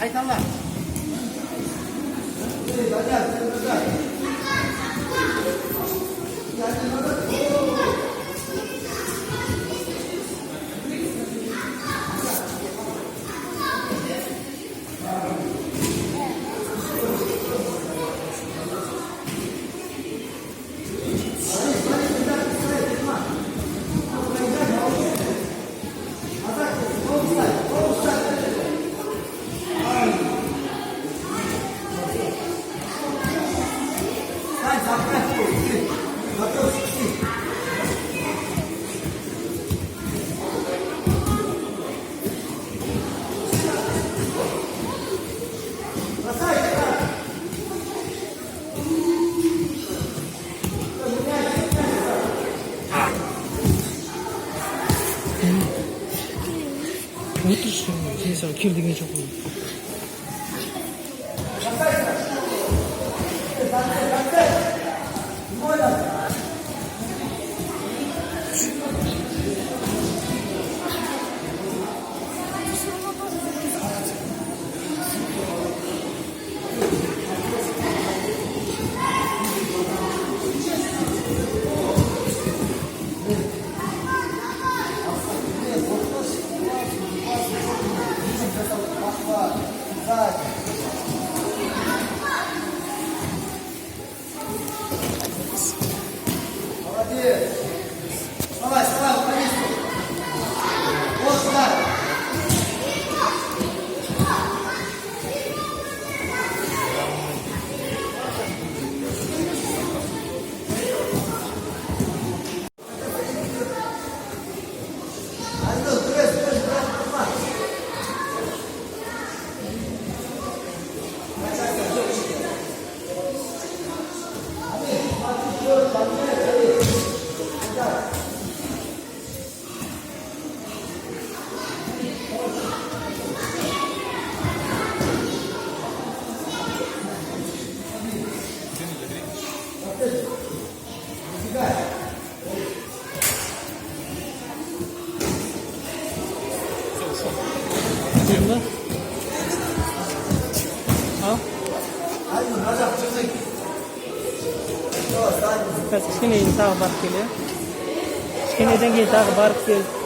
Haytanlar. Otursun. Sen kirdiğine çok oldu. Давай, справа, по месту. Вот сюда. Şimdi. Ha? Bas sini intah bark kelir. Sinidan keyin tag'i barq keldi.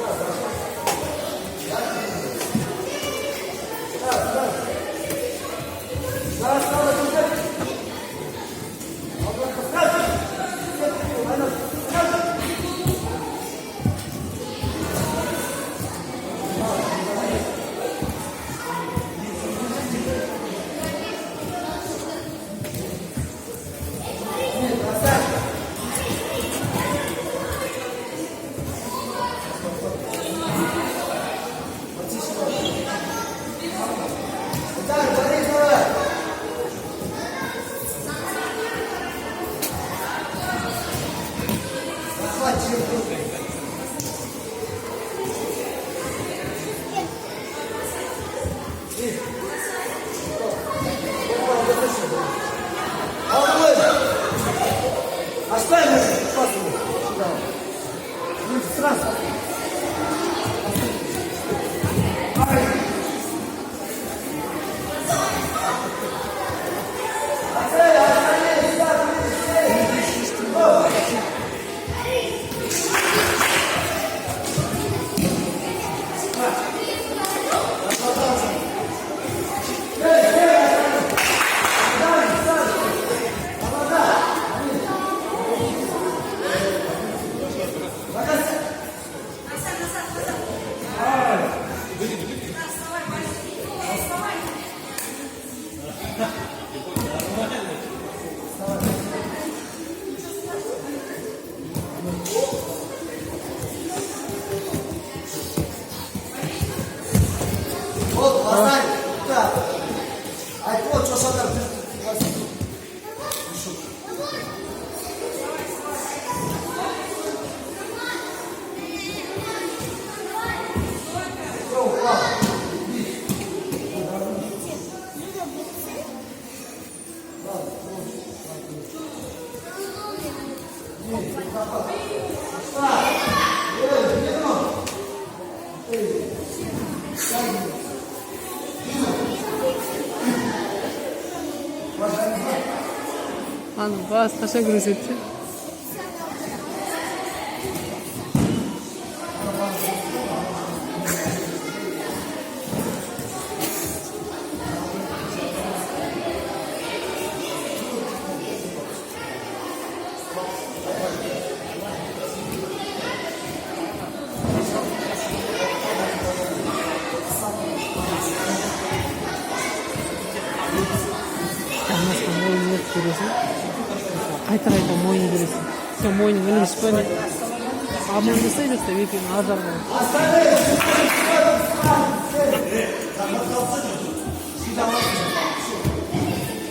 Аны басқаша көрсетсе. Анасына мойын өрт көресің. Қайта мойын көресің. Сен мойның іліш па не? Амандаса берсе екеуінің ар жағынан.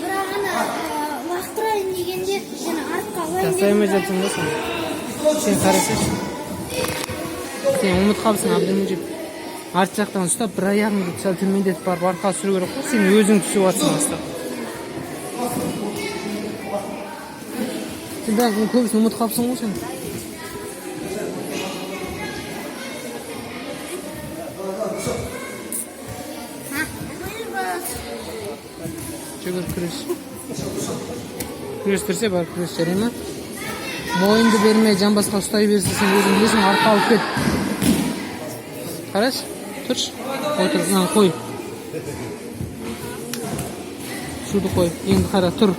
Бірақ ана лақтырайын дегенде сені артқа қойын Жасай алмай жатсың ба сен? Сен қарасайшы. Сен ұмыт қалыпсың Абдымужіп. Арт жақтан ұстап, бір аяғыңды сәл төмендетіп барып арқа сүру керек қой. Сен өзің түсіп жатсың астап. Сен бірақ көбісін ұмыт қалыпсың ғой сен. Жүгір күрес. Күрестірсе бар күрес жарай ма? Мойынды бермей жамбасқа ұстай берсе сен өзің білесің арқа алып кет. Қараш, тұрш. Отыр, қой. Суды қой. Енді қара, тұр.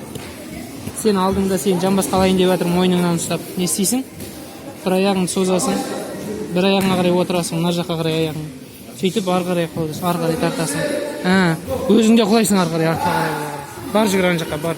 Сен алдыңда сен жамбас қалайын деп жатыр мойныңнан ұстап. Не істейсің? Бір аяғыңды созасың. Бір аяғыңа қарай отырасың, мына жаққа қарай аяғың. Сөйтіп ары қарай тартасың. Өзің де құлайсың ары қарай, артқа қарай. Бар жүгір ана жаққа, бар.